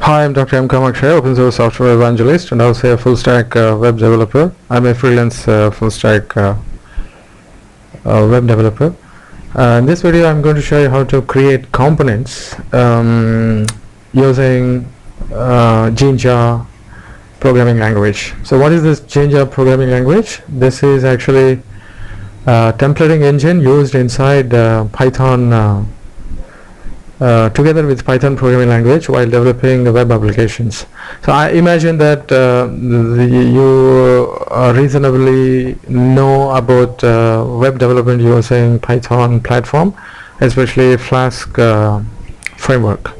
Hi, I'm Dr. M. Kamakshaya, open source software evangelist and also a full stack web developer. I'm a freelance full stack web developer. In this video, I'm going to show you how to create components using Jinja programming language. So what is this Jinja programming language? This is actually a templating engine used inside Python together with Python programming language while developing web applications. So I imagine that you reasonably know about web development using Python platform, especially Flask framework.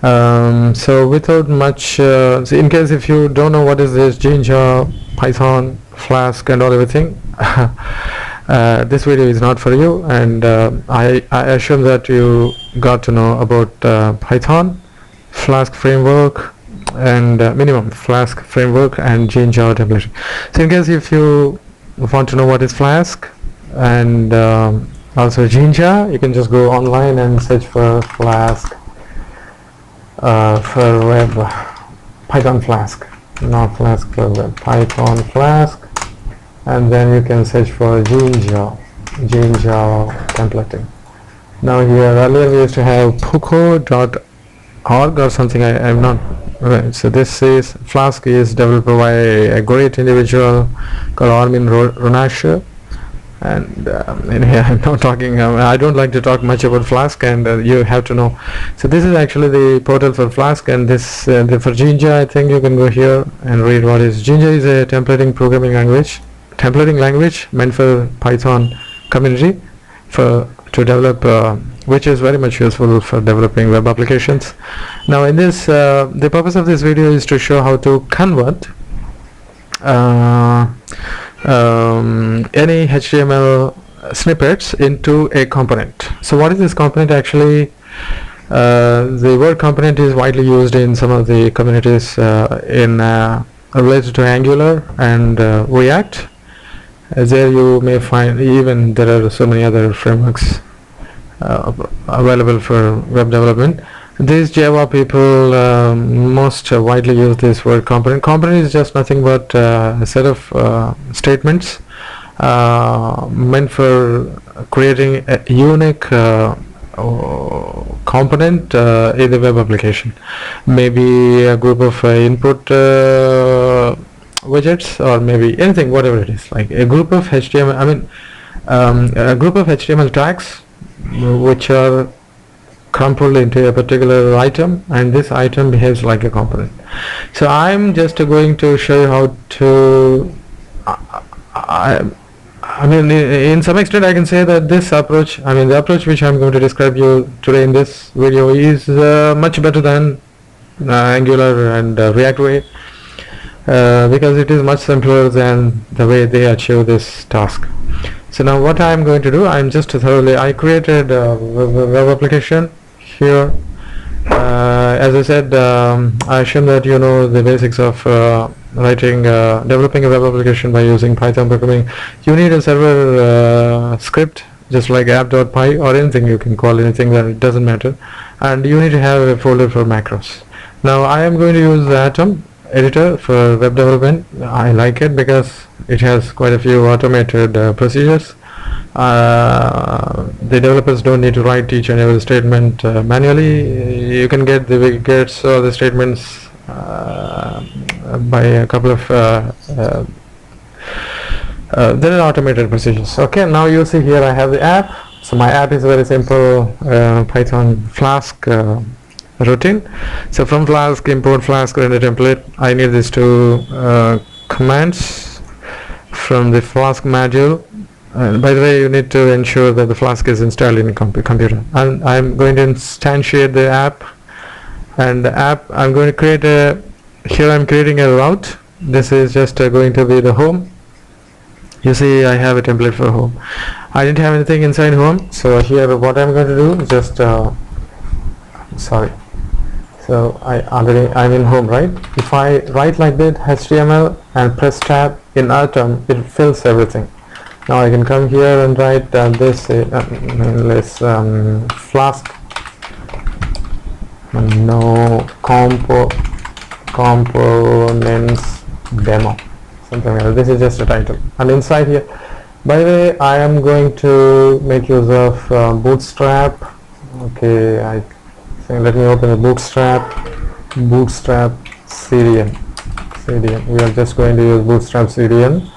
So without much, so in case if you don't know what is this Jinja, Python, Flask and all everything, this video is not for you, and I assume that you got to know about Python, Flask framework, and minimum Flask framework and Jinja template. So in case if you want to know what is Flask and also Jinja, you can just go online and search for Flask for web, Python Flask, not Flask for web, Python Flask, and then you can search for Jinja templating. Now here earlier we used to have poco.org or something. I'm not right. So this is Flask is developed by a great individual called Armin Ronasher, and in here I'm not talking. I don't like to talk much about Flask, and you have to know. So this is actually the portal for Flask, and this for Jinja. I think you can go here and read what is Jinja. Is a templating programming language. Templating language meant for Python community to develop, which is very much useful for developing web applications. Now in this, the purpose of this video is to show how to convert any HTML snippets into a component. So what is this component actually? The word component is widely used in some of the communities related to Angular and React. There you may find even there are so many other frameworks available for web development. These Java people most widely use this word component. Component is just nothing but a set of statements meant for creating a unique component in the web application. Maybe a group of input widgets, or maybe anything, whatever it is, like a group of HTML, a group of HTML tags which are crumpled into a particular item, and this item behaves like a component. So I'm just going to show you how to in some extent I can say that this approach, the approach which I'm going to describe you today in this video is much better than Angular and React way, because it is much simpler than the way they achieve this task. So now what I'm going to do, I created a web application here. As I said, I assume that you know the basics of developing a web application by using Python programming. You need a server script, just like app.py or anything, you can call anything, that it doesn't matter, and you need to have a folder for macros. Now I am going to use the Atom editor for web development. I like it because it has quite a few automated procedures. The developers don't need to write each and every statement manually. You can get the widgets or the statements by a couple of there are automated procedures. Okay, now you see here I have the app. So my app is very simple, Python Flask routine. So from Flask, import Flask render template. I need these two commands from the Flask module. By the way, you need to ensure that the Flask is installed in computer. And I'm going to instantiate the app, and the app I'm going to create here I'm creating a route. This is just going to be the home. You see I have a template for home. I didn't have anything inside home, so here what I'm going to do is just so I'm in home, right? If I write like that HTML and press tab in Atom, it fills everything. Now I can come here and write Flask no components demo, something like that. This is just a title, and inside here, by the way, I am going to make use of Bootstrap. Okay, I think let me open the Bootstrap CDN. We are just going to use Bootstrap CDN.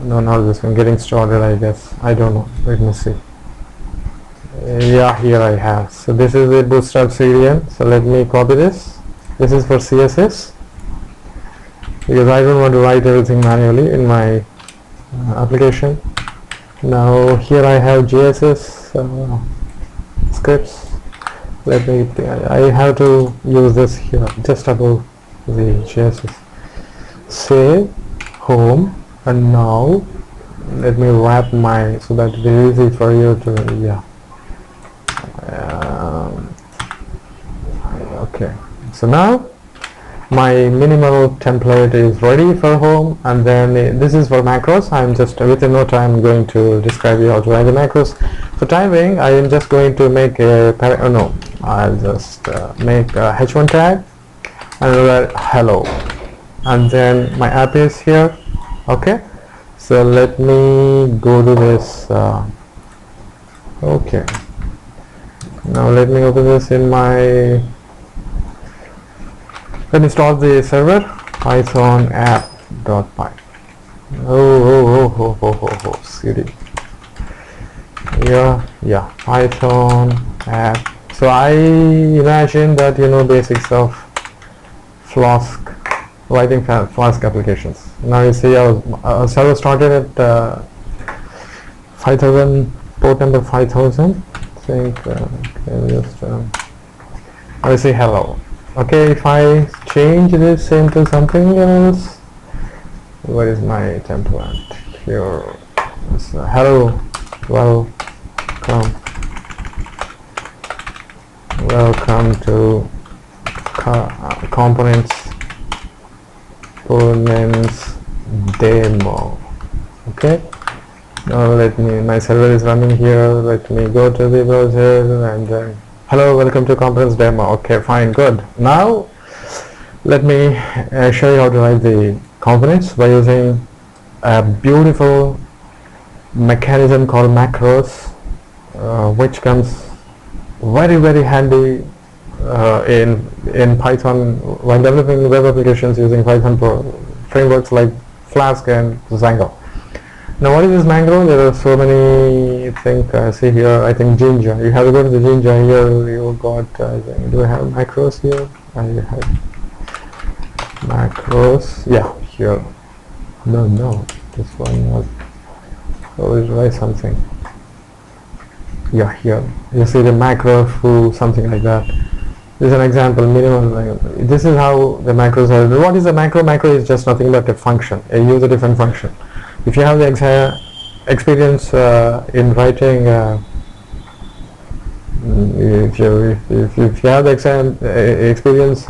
No, not this one. Getting started, I guess. I don't know. Let me see. Yeah, here I have. So this is the Bootstrap CDN. So let me copy this. This is for CSS because I don't want to write everything manually in my application. Now here I have JSS scripts. Let me. I have to use this here just above the JSS. Say home, and now let me wrap my so that it is easy for you to okay. So now my minimal template is ready for home, and then this is for macros. I'm just within no time going to describe you how to write the macros. For time being, I am just going to make a I'll just make a h1 tag and write hello, and then my app is here. Okay, so let me go to this. Okay, now let me open this in my. Let me start the server python app.py. CD. Yeah, Python app. So I imagine that you know basics of Flask, writing Flask applications. Now you see our server started at 5000, port number 5000. I think I say hello. Okay, if I change this into something else, where is my template? Here. So, hello, welcome to components demo. Okay, now my server is running here. Let me go to the browser and hello, welcome to components demo. Okay, fine, good. Now let me show you how to write the components by using a beautiful mechanism called macros, which comes very handy in Python when developing web applications using Python frameworks like Flask and Django. Now what is this macro? There are so many things. See here, I think Jinja. You have to go to the Jinja here. You got, do I have macros here? I have macros. Yeah, here. No, this one was. Oh, try something. Yeah, here. You see the macro foo, something like that. This is an example. Minimum. This is how the macros are. What is a macro? Macro is just nothing but a function, a user-defined function. If you have the experience in writing, if you have the experience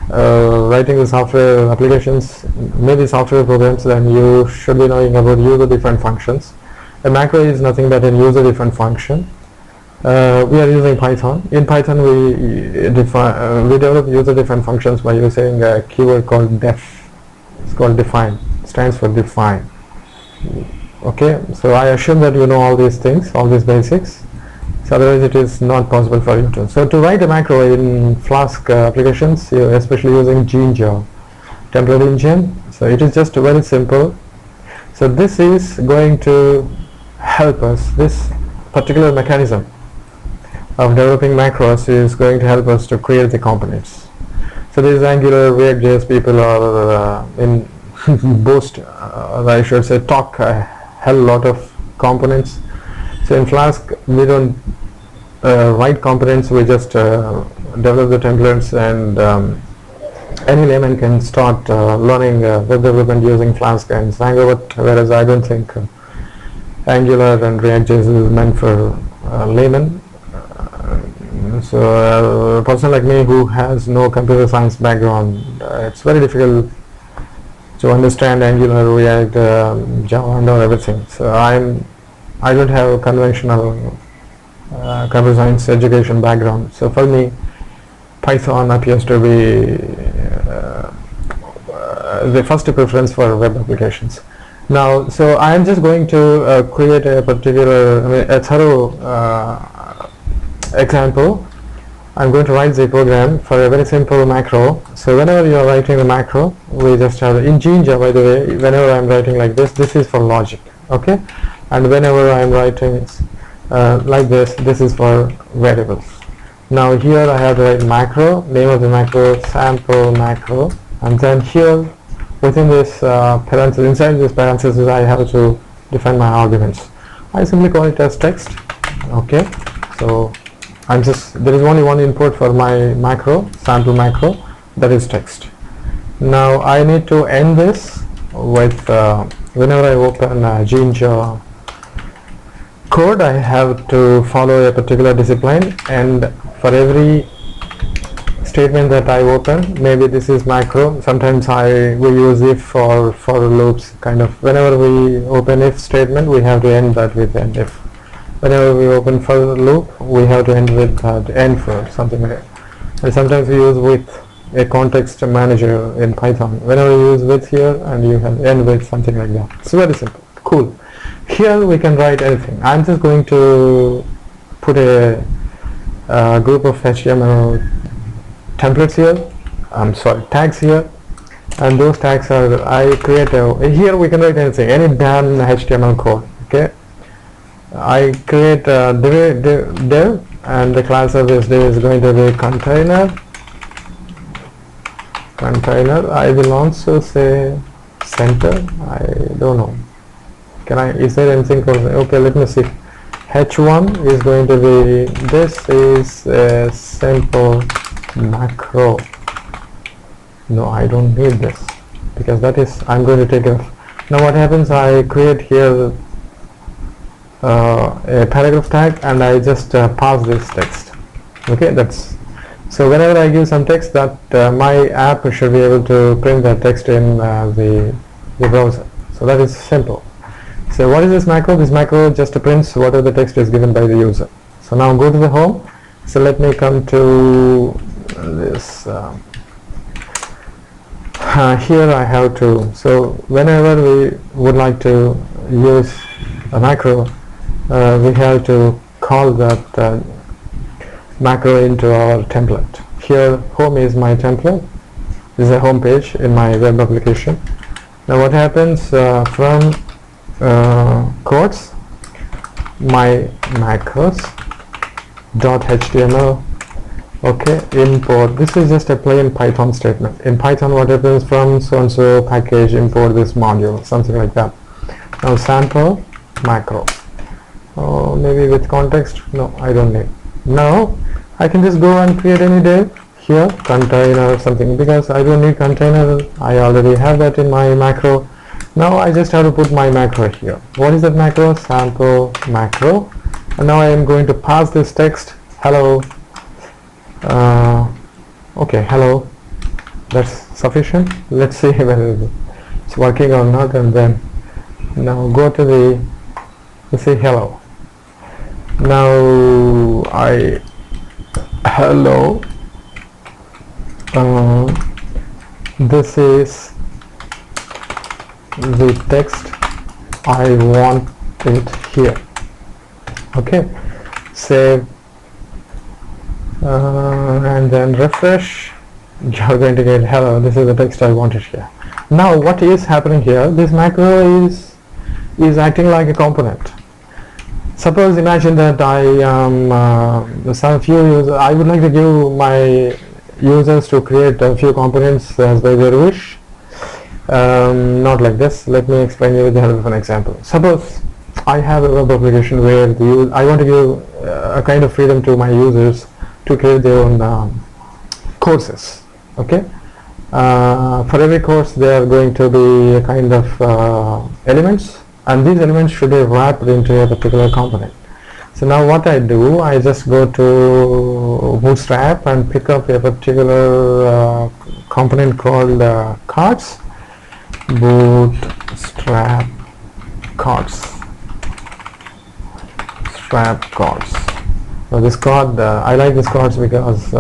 writing the software applications, maybe software programs, then you should be knowing about user-defined functions. A macro is nothing but a user-defined function. We are using Python. In Python, we develop user-defined functions by using a keyword called def. It's called define. It stands for define. Okay, so I assume that you know all these things, all these basics. So otherwise it is not possible for you to. So to write a macro in Flask applications, especially using Jinja template engine, so it is just very simple. So this is going to help us. This particular mechanism of developing macros is going to help us to create the components. So these Angular, React.js people are in Boost, I should say, talk a hell lot of components. So in Flask, we don't write components, we just develop the templates, and any layman can start learning web development using Flask and Django, whereas I don't think Angular and React.js is meant for laymen. So a person like me who has no computer science background, it's very difficult to understand Angular, React, Java, and all everything. So I don't have a conventional computer science education background. So for me, Python appears to be the first preference for web applications. Now, so I am just going to create a particular, a thorough example. I'm going to write the program for a very simple macro. So whenever you are writing a macro, we just have in Jinja, by the way, whenever I'm writing like this is for logic, okay? And whenever I'm writing like this is for variables. Now here I have to write macro, name of the macro, sample macro, and then here within this parenthesis, inside this parenthesis, I have to define my arguments. I simply call it as text, okay? So there is only one input for my macro, sample macro, that is text. Now I need to end this with whenever I open Jinja code, I have to follow a particular discipline, and for every statement that I open, maybe this is macro, sometimes we use if or for loops kind of. Whenever we open if statement, we have to end that with end if. Whenever we open for loop, we have to end with end for something like that. And sometimes we use with a context manager in Python. Whenever you use with here, and you can end with something like that. It's very simple, cool. Here we can write anything. I'm just going to put a group of HTML templates here, tags here, and those tags are, here we can write anything, any damn HTML code, okay? I create a div, and the class of this div is going to be container. I will also say center, I don't know. Is there anything called, okay, let me see. H1 is going to be, this is a simple macro. No, I don't need this, because that is, I'm going to take it off. Now what happens, I create here a paragraph tag, and I just pass this text, okay? So whenever I give some text, that my app should be able to print that text in the browser. So that is simple. So what is this macro? This macro just prints whatever the text is given by the user. So now go to the home. So let me come to this. Here I have to, so whenever we would like to use a macro, we have to call that macro into our template. Here home is my template. This is a home page in my web application. Now what happens, from quotes, my macros dot html, okay, import, this is just a plain Python statement. In Python, what happens, from so and so package import this module, something like that. Now sample macro, oh, maybe with context, no, I don't need. Now I can just go and create any div here, container or something, because I don't need container, I already have that in my macro. Now I just have to put my macro here. What is that macro? Sample macro. And now I am going to pass this text, hello. Okay, hello. That's sufficient. Let's see whether it's working or not, and then now go to the, let's say hello. Now hello. This is the text, I want it here, okay? Save, and then refresh. You're going to get hello, this is the text I wanted here. Now what is happening here, this macro is acting like a component. Suppose, imagine that I some few users, I would like to give my users to create a few components as by their wish. Not like this. Let me explain you with the help of an example. Suppose I have a web application where I want to give a kind of freedom to my users to create their own courses, okay? For every course there are going to be a kind of elements, and these elements should be wrapped into a particular component. So now what I do, I just go to Bootstrap and pick up a particular component called cards. Bootstrap cards. Strap cards. So this card, I like this cards because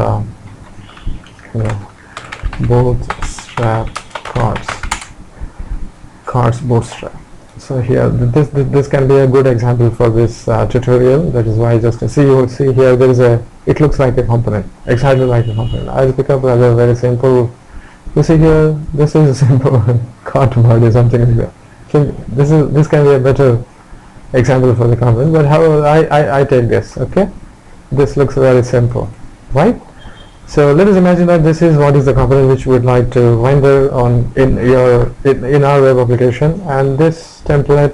No, Bootstrap cards Bootstrap. So here this can be a good example for this tutorial. That is why just see, you will see here there is a, it looks like a component, exactly like a component. I'll pick up another very simple. You see here, this is a simple cardboard or something like that. So this can be a better example for the component, but however I take this. Okay, this looks very simple, right? So let us imagine that this is what is the component which we would like to render on in our web application, and this template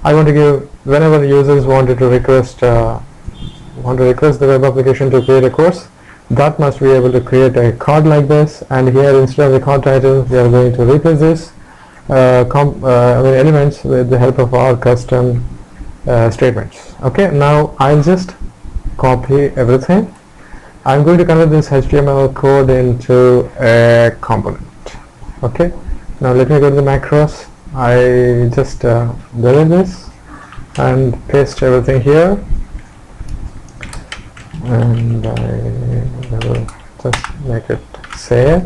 I want to give whenever users wanted to request the web application to create a course, that must be able to create a card like this, and here instead of the card title we are going to replace this elements with the help of our custom statements. Okay, now I'll just copy everything. I'm going to convert this HTML code into a component. Okay, now let me go to the macros. I just delete this and paste everything here, and I will just make it save.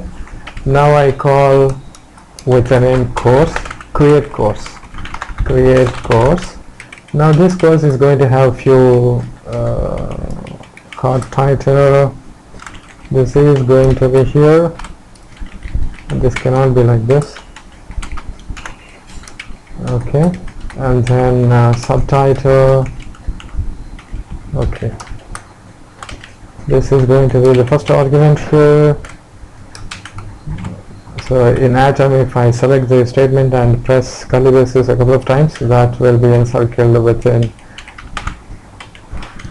Now I call with the name course, create course. Now this course is going to have few card title. This is going to be here. This cannot be like this. Okay, and then subtitle. Okay, this is going to be the first argument here. So in Atom, if I select the statement and press curly braces a couple of times, that will be encircled within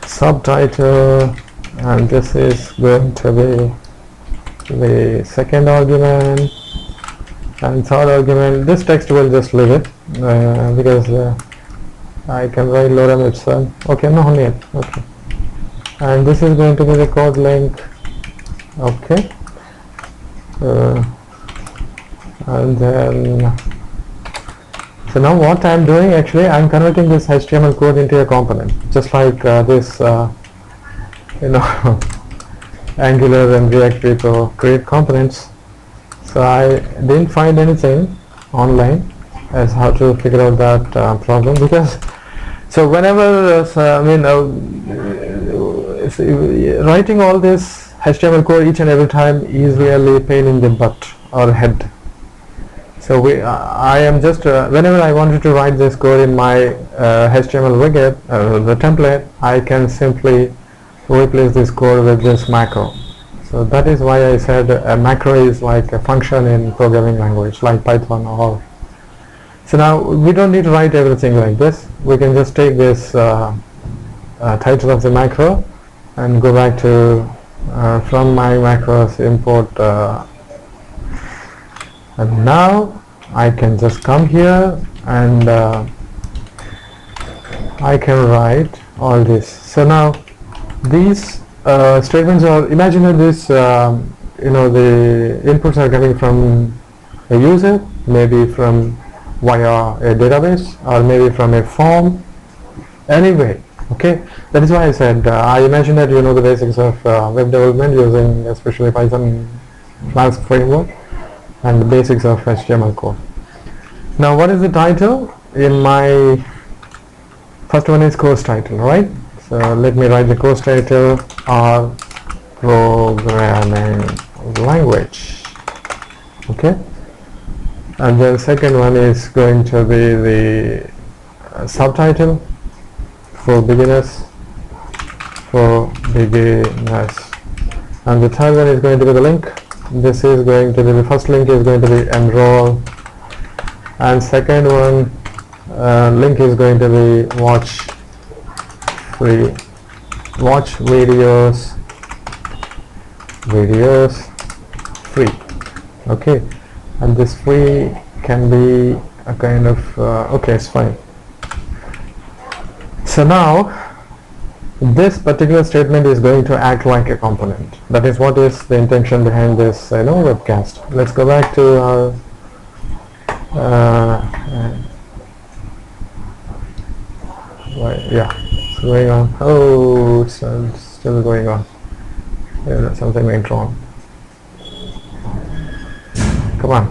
subtitle, and this is going to be the second argument, and third argument. This text will just leave it because I can write lorem ipsum. Okay, no, only it. Okay, and this is going to be the code link. Okay, and then so now what I'm doing, actually I'm converting this HTML code into a component, just like this Angular and React people create components. So I didn't find anything online as how to figure out that problem, because so whenever writing all this HTML code each and every time is really a pain in the butt or head. So I am just whenever I wanted to write this code in my HTML widget, the template, I can simply replace this code with this macro. So that is why I said a macro is like a function in programming language like Python or. So now we don't need to write everything like this. We can just take this title of the macro and go back to from my macros import, and now I can just come here and I can write all this. So now these statements are, imagine that this the inputs are coming from a user, maybe from via a database, or maybe from a form. Anyway, okay, that is why I said I imagine that you know the basics of web development using especially Python Flask framework and the basics of HTML code. Now what is the title? In my first one is course title, right? So let me write the course title, R programming language. Okay, and then second one is going to be the subtitle for beginners, and the third one is going to be the link. This is going to be, the first link is going to be enroll, and second one link is going to be watch videos free. Okay, and this free can be a kind of okay, it's fine. So now this particular statement is going to act like a component. That is what is the intention behind this webcast. Let's go back to our yeah, it's going on. Oh, it's still going on. Yeah, something went wrong. Come on.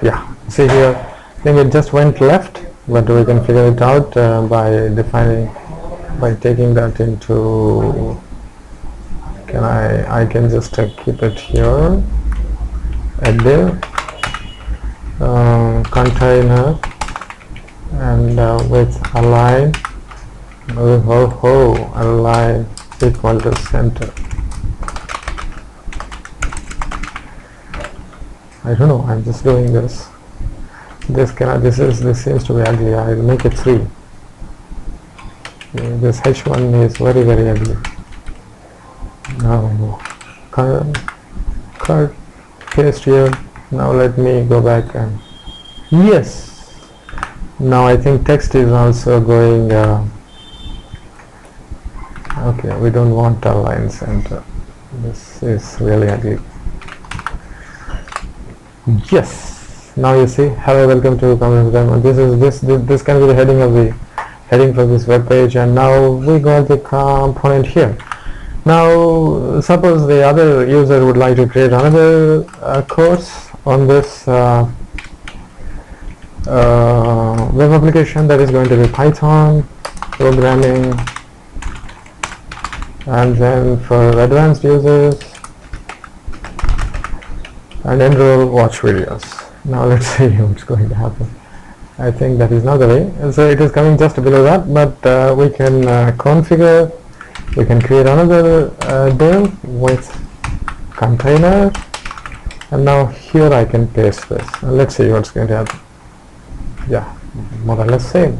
Yeah, see here, I think it just went left, but we can figure it out by taking that into, I can just keep it here, a div, container, and with align, align equal to center. I don't know, I'm just doing this. This seems to be ugly. I'll make it 3. This H1 is very ugly. Now cut, paste here. Now let me go back and yes. Now I think text is also going. Okay, we don't want align center. This is really ugly. Yes. Now you see, hello, welcome to Commerce Demo. This can be the heading for this web page, and now we got the component here. Now suppose the other user would like to create another course on this web application that is going to be Python programming, and then for advanced users, and enroll, watch videos. Now let's see what's going to happen. I think that is not the way. So it is coming just below that, but we can configure, we can create another div with container, and now here I can paste this. And let's see what's going to happen. Yeah, more or less same.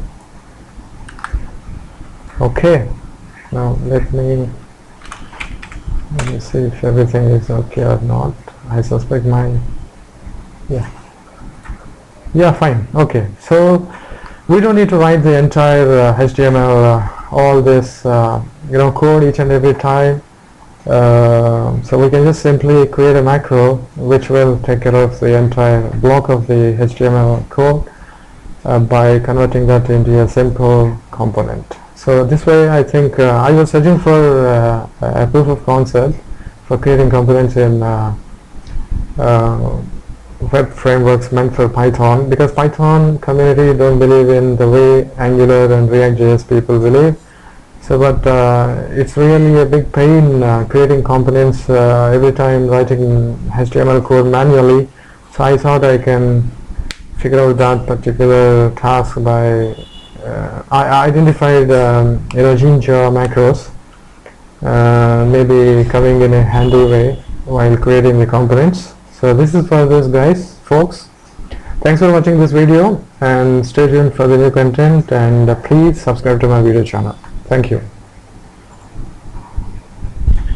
Okay, now let me see if everything is okay or not. I suspect yeah, fine. Okay, so we don't need to write the entire HTML, all this code each and every time. So we can just simply create a macro which will take care of the entire block of the HTML code by converting that into a simple component. So this way, I think I was searching for a proof of concept for creating components in web frameworks meant for Python, because Python community don't believe in the way Angular and React.js people believe. So but it's really a big pain creating components every time writing HTML code manually. So I thought I can figure out that particular task by I identified Jinja macros maybe coming in a handy way while creating the components. So this is for this, guys, folks. Thanks for watching this video, and stay tuned for the new content, and please subscribe to my video channel. Thank you.